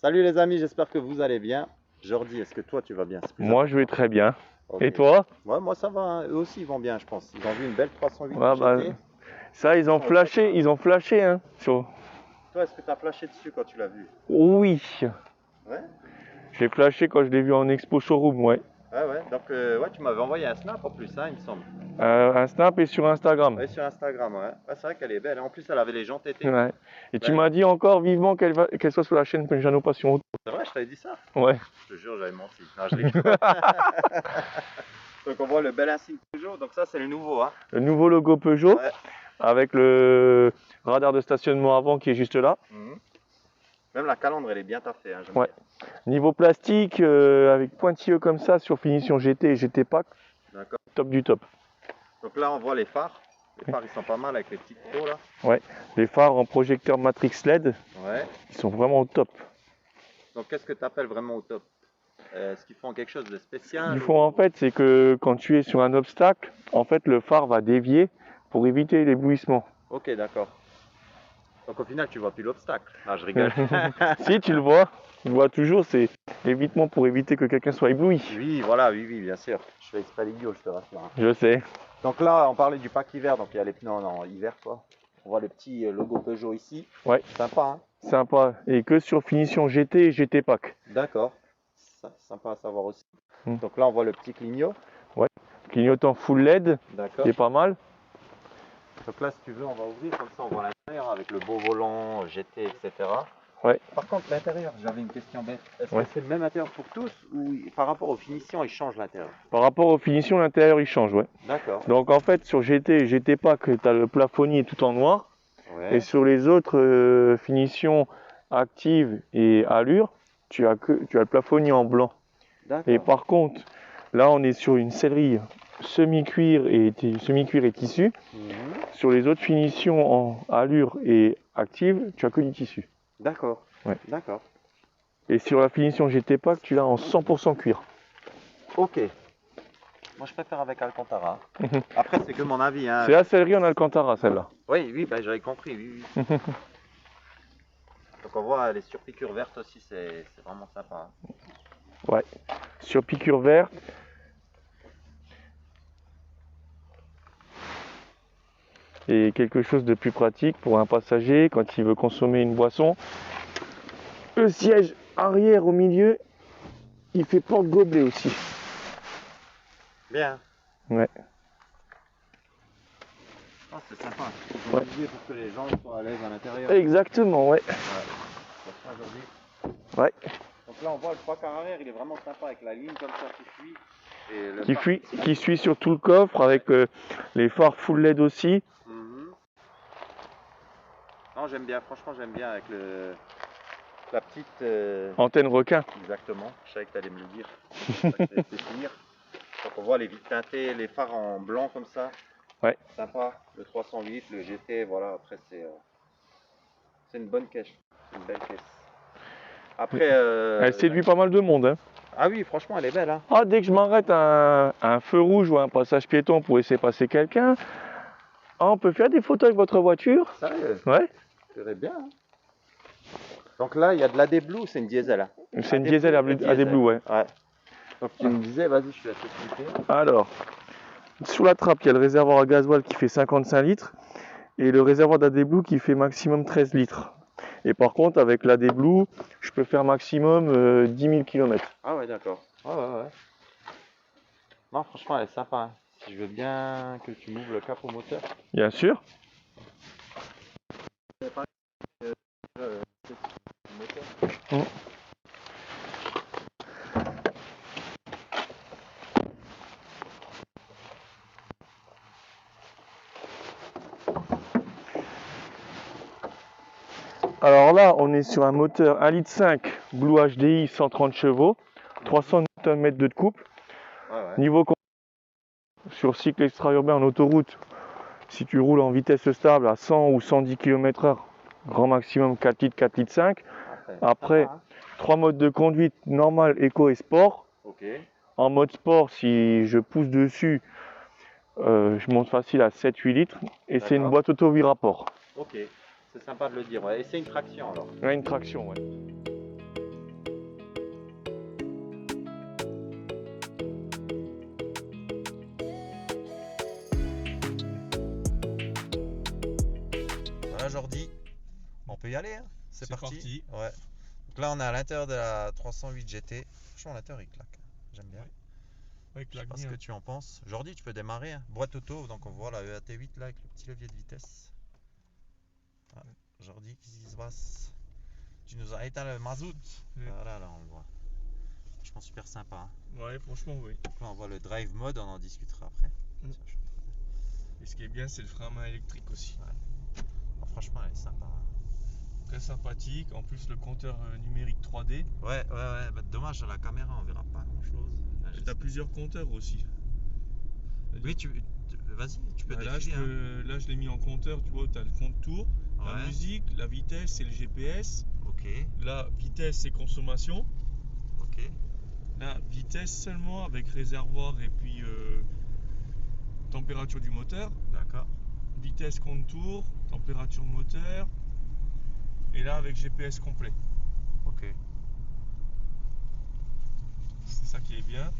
Salut les amis, j'espère que vous allez bien. Jordi, est-ce que toi tu vas bien? Moi, je vais très bien. Ok. Et toi? Ouais, moi ça va, hein. Eux aussi ils vont bien, je pense. Ils ont vu une belle 308 Ah bah, GT. ça, ils ont flashé, hein. Toi, est-ce que tu as flashé dessus quand tu l'as vu? Oui, Ouais? j'ai flashé quand je l'ai vu en expo showroom, ouais. Ouais. Donc, ouais, tu m'avais envoyé un snap en plus, hein, il me semble. Un snap et sur Instagram. Ouais, sur Instagram, ouais. Ouais, c'est vrai qu'elle est belle, hein. En plus, elle avait les jantes été. Ouais. Et tu Belle. m'as dit encore vivement qu'elle soit sur la chaîne Jeannot Passion Auto. C'est vrai, je t'avais dit ça? Ouais. Je te jure, j'avais menti. Non, je rigole. Donc, on voit le bel insigne Peugeot. Donc, ça, c'est le nouveau, hein. Le nouveau logo Peugeot Ouais. avec le radar de stationnement avant qui est juste là. Mhm. Même la calandre, elle est bien taffée, hein, j'aime Ouais. bien. Niveau plastique, avec pointilleux comme ça sur finition GT et GT Pack, D'accord. top du top. Donc là, on voit les phares. Les phares, ils sont pas mal avec les petites pots là. Ouais. Les phares en projecteur Matrix LED, Ouais. ils sont vraiment au top. Donc, qu'est-ce que tu appelles vraiment au top? Est-ce qu'ils font quelque chose de spécial? Il faut en fait, c'est que quand tu es sur un obstacle, en fait, le phare va dévier pour éviter l'éblouissement. Ok, d'accord. Donc, au final, tu vois plus l'obstacle. Non, je rigole. Si tu le vois toujours, c'est évitement pour éviter que quelqu'un soit ébloui. Oui, voilà, oui, bien sûr. Je fais exprès l'idiot, je te rassure, hein. Je sais. Donc là, on parlait du pack hiver. Donc, il y a les pneus en hiver, quoi. On voit le petit logo Peugeot ici. Ouais. Sympa, hein? Sympa. Et que sur finition GT et GT Pack. D'accord. Sympa à savoir aussi. Mm. Donc là, on voit le petit clignot. Ouais. Clignotant full LED, D'accord. qui est pas mal. Donc là, si tu veux, on va ouvrir comme ça, on voit l'intérieur avec le beau volant GT, etc. Ouais. Par contre, l'intérieur, j'avais une question bête. Est-ce Ouais. que c'est le même intérieur pour tous ou par rapport aux finitions, il change l'intérieur? Par rapport aux finitions, l'intérieur il change, ouais. D'accord. Donc en fait, sur GT et GT Pack, tu as le plafonnier tout en noir. Ouais. Et sur les autres finitions actives et allure, tu as le plafonnier en blanc. D'accord. Et par contre, là on est sur une sellerie semi-cuir et tissu. Mhm. Sur les autres finitions en allure et active, tu as que du tissu. D'accord. Ouais. D'accord. Et sur la finition GT Pack, tu l'as en 100% cuir. Ok. Moi, je préfère avec Alcantara. Après, c'est que mon avis, hein. C'est la sellerie en Alcantara celle-là. Oui, bah, j'avais compris, oui. Donc on voit les surpiqûres vertes aussi, c'est vraiment sympa, hein. Ouais. Sur piqûre vert. Et quelque chose de plus pratique pour un passager quand il veut consommer une boisson. Le siège arrière au milieu, il fait porte-gobelet aussi. Bien. Ouais. Ah, c'est sympa. Ouais. Pour que les gens soient à l'aise à l'intérieur. Exactement, ouais. Ouais. Donc là, on voit le trois quarts arrière, il est vraiment sympa avec la ligne comme ça qui suit. Et le Qui suit sur tout le coffre avec les phares full LED aussi. Mhm. Non, j'aime bien, franchement, j'aime bien avec la petite Antenne requin. Exactement, je savais que tu allais me le dire. C'est ça que je vais finir. Donc on voit les vitres teintées, les phares en blanc comme ça. Ouais. Sympa. Le 308, le GT, voilà, après c'est une bonne caisse. Une belle caisse. Après. Elle séduit pas mal de monde, hein. Ah oui, franchement, elle est belle, hein. Ah, dès que je m'arrête à un feu rouge ou à un passage piéton pour laisser passer quelqu'un, on peut faire des photos avec votre voiture. Sérieux? Ouais. C'est bien, hein. Donc là, il y a de l'AD Blue, c'est une diesel, hein. C'est une diesel AD Blue, ouais. Donc tu me disais, vas-y, je te laisse expliquer. Alors, sous la trappe, il y a le réservoir à gasoil qui fait 55 litres et le réservoir d'AD Blue qui fait maximum 13 litres. Et par contre, avec l'AD Blue, je peux faire maximum 10 000 km. Ah ouais, d'accord. Ouais. Non, franchement, elle est sympa, hein. Si je veux bien que tu m'ouvres le capot moteur. Bien sûr. Alors là, on est sur un moteur 1,5 litre Blue HDI 130 chevaux, 300 Nm de couple. Ouais. Niveau sur cycle extra-urbain en autoroute, si tu roules en vitesse stable à 100 ou 110 km/h, grand maximum 4 litres, 4 litres 5. Après, sympa, hein. 3 modes de conduite, normal, éco et sport. Ok. En mode sport, si je pousse dessus, je monte facile à 7-8 litres. Et c'est une boîte auto 8 rapports. Ok, c'est sympa de le dire, ouais. Et c'est une traction alors. Ouais, une traction, ouais. Voilà Jordi, on peut y aller, hein. C'est C'est parti. Ouais. Donc là on est à l'intérieur de la 308 GT. Franchement l'intérieur il claque. J'aime bien. Ouais. Ouais, Je sais pas ce que tu en penses. Jordi, tu peux démarrer, hein. Boîte auto, donc on voit la EAT8 là avec le petit levier de vitesse. Ah, Jordi, qu'est-ce qui se passe? Tu nous as éteint le mazout. Ouais. Voilà, là on le voit. Franchement super sympa, hein. Ouais, franchement, oui. Donc là on voit le drive mode, on en discutera après. Mm. Tiens, je suis en train de- Et ce qui est bien, c'est le frein à main électrique aussi. Ah, franchement elle est sympa, hein. Très sympathique. En plus, le compteur numérique 3D. Ouais. Bah, dommage à la caméra, on verra pas grand chose. Et t'as plusieurs compteurs aussi. Oui, vas-y, tu peux Bah, là, défiler, hein. là, je l'ai mis en compteur. Tu vois, t'as le compte tour, la Ouais. musique, la vitesse et le GPS. Ok, Là, vitesse et consommation. ok. Là, vitesse seulement avec réservoir et puis température du moteur. D'accord. Vitesse contour, température moteur. Et là, avec GPS complet. Ok. C'est ça qui est bien.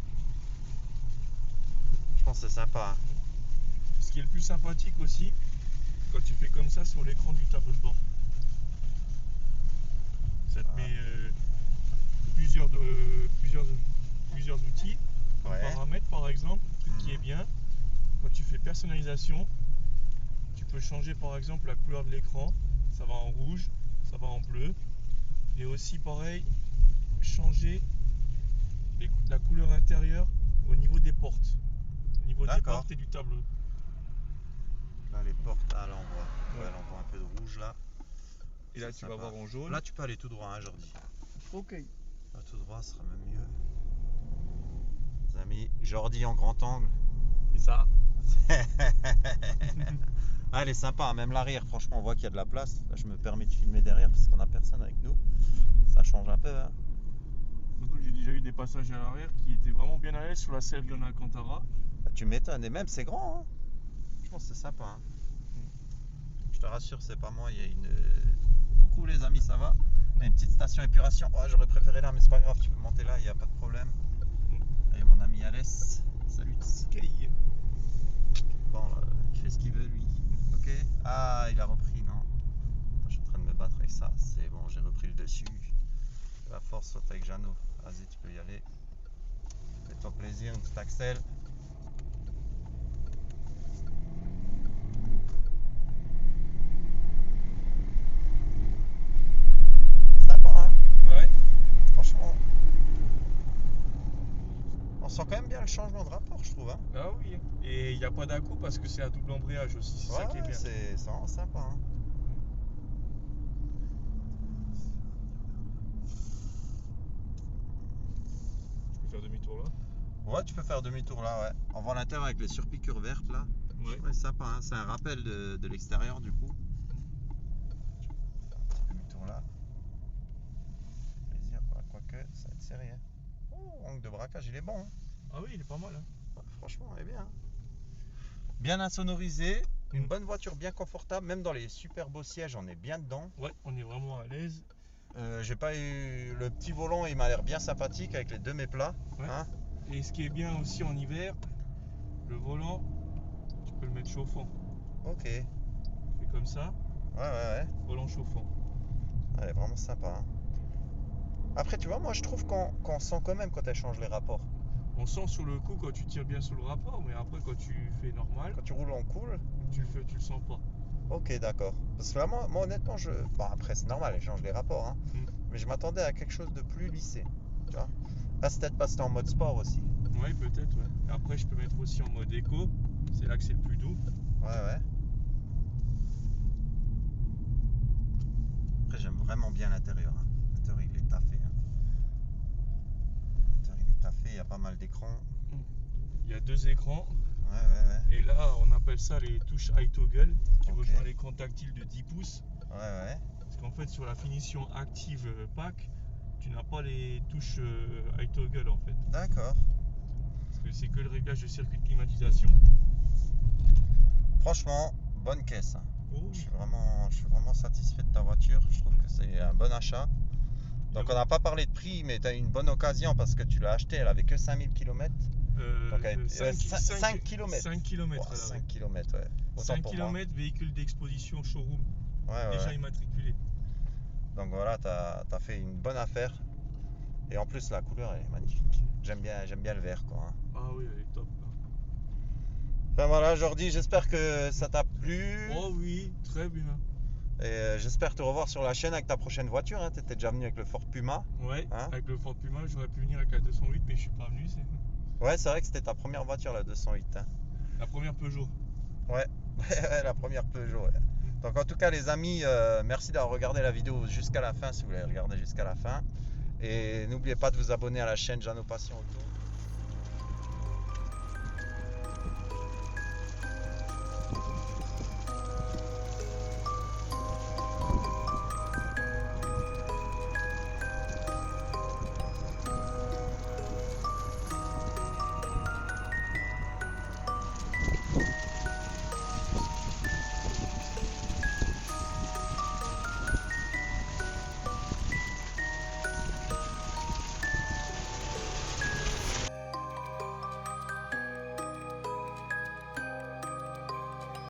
Je pense que c'est sympa, hein. Ce qui est le plus sympathique aussi, quand tu fais comme ça sur l'écran du tableau de bord. Ça te met plusieurs outils, comme Ouais. paramètres par exemple, truc qui Mhm. est bien. Quand tu fais personnalisation, tu peux changer par exemple la couleur de l'écran, ça va en rouge, ça va en bleu. Et aussi pareil, changer la couleur intérieure au niveau des portes. Au niveau des D'accord. portes et du tableau. Là, les portes, là, on voit. Ouais. Ouais, là, on voit un peu de rouge, là. Et là C'est tu vas sympa. voir en jaune. Là, tu peux aller tout droit, hein, Jordi. Ok. Là, tout droit, ce sera même mieux. Les amis, Jordi en grand angle. C'est ça. Ah, elle est sympa, hein, même l'arrière, franchement, on voit qu'il y a de la place. Là, je me permets de filmer derrière parce qu'on a personne avec nous. Ça change un peu, hein. Surtout que j'ai déjà eu des passages à l'arrière qui étaient vraiment bien à l'aise sur la Stelvio Alcantara. Bah, tu m'étonnes, et même c'est grand, hein. Je pense que c'est sympa, hein. Je te rassure, c'est pas moi, il y a une. Coucou les amis, ça va? Il y a une petite station épuration. Ouais, j'aurais préféré là, mais c'est pas grave, tu peux monter là, il n'y a pas de problème. Et mon ami Alès, salut. Sky. Bon, il fait ce qu'il veut lui. Ok. Ah, il a repris, non? Attends, je suis en train de me battre avec ça. C'est bon, j'ai repris le dessus. Que la force soit avec Jeannot. Vas-y, tu peux y aller. Fais-toi plaisir, une petite axelle. Sympa, hein? Ouais. Franchement. On sent quand même bien le changement de rapport, je trouve, hein? Ah oui. Et il n'y a pas d'à-coup parce que c'est à double embrayage aussi. C'est ça qui est bien. c'est vraiment sympa, hein? Je peux faire demi-tour là. Ouais, tu peux faire demi-tour là, ouais. On voit l'intérieur avec les surpiqûres vertes là. Ouais. Ouais, c'est sympa, hein. C'est un rappel de l'extérieur du coup. Petit demi-tour là. Plaisir, ouais, quoique ça va être serré, hein. Oh, angle de braquage, il est bon, hein. Ah oui, il est pas mal. Hein. Ouais, franchement, il est bien, hein. Bien insonorisé, une bonne voiture bien confortable, même dans les super beaux sièges, on est bien dedans. Ouais, on est vraiment à l'aise. J'ai pas eu le petit volant, il m'a l'air bien sympathique avec les deux méplats. Ouais. Hein. Et ce qui est bien aussi en hiver, le volant, tu peux le mettre chauffant. Ok, ouais, Et comme ça, ouais. volant chauffant. Elle est vraiment sympa, hein. Après, tu vois, moi je trouve qu'on sent quand même quand elle change les rapports. On sent sur le coup quand tu tires bien sur le rapport, mais après quand tu fais normal, Quand tu roules en cool, tu le sens pas. ok, d'accord. Parce que là, moi honnêtement, bon, après, c'est normal, elle change les rapports, hein. Mais je m'attendais à quelque chose de plus lissé. Tu vois. Là, c'est peut-être parce que t'es en mode sport aussi. Ouais, peut-être, ouais. Et après, je peux mettre aussi en mode éco. C'est là que c'est le plus doux. Ouais. Après, j'aime vraiment bien l'intérieur, hein. L'intérieur, il est taffé, hein. L'intérieur, il est taffé, il y a pas mal d'écrans. Il y a 2 écrans. Ouais. Et là, on appelle ça les touches iToggle, qui Ok. rejoint l'écran tactile de 10 pouces. Ouais. Parce qu'en fait, sur la finition active pack, tu n'as pas les touches iToggle en fait. D'accord. Parce que c'est que le réglage de circuit de climatisation. Franchement, bonne caisse, hein. Oh, Je suis vraiment satisfait de ta voiture. Je trouve que c'est un bon achat. Donc on n'a pas parlé de prix, mais tu as eu une bonne occasion parce que tu l'as acheté, elle avait que 5000 km. Donc elle était 5 km. 5 km. 5 km, ouais. Autant 5 pour moi. km véhicule d'exposition showroom. Ouais, déjà ouais. immatriculé. Donc voilà, t'as fait une bonne affaire. Et en plus, la couleur elle est magnifique. J'aime bien le vert, quoi. Hein. Ah oui, elle est top. Hein. Enfin voilà, Jordi, j'espère que ça t'a plu. Oh oui, très bien. Et j'espère te revoir sur la chaîne avec ta prochaine voiture. Hein. T'étais déjà venu avec le Ford Puma. Ouais, Hein? avec le Ford Puma, j'aurais pu venir avec la 208, mais je suis pas venu. C'est Ouais, c'est vrai que c'était ta première voiture, la 208. Hein. la première Peugeot. Ouais, la première Peugeot. Ouais. Donc en tout cas, les amis, merci d'avoir regardé la vidéo jusqu'à la fin, si vous l'avez regardé jusqu'à la fin. Et n'oubliez pas de vous abonner à la chaîne Jeannot Passion Auto.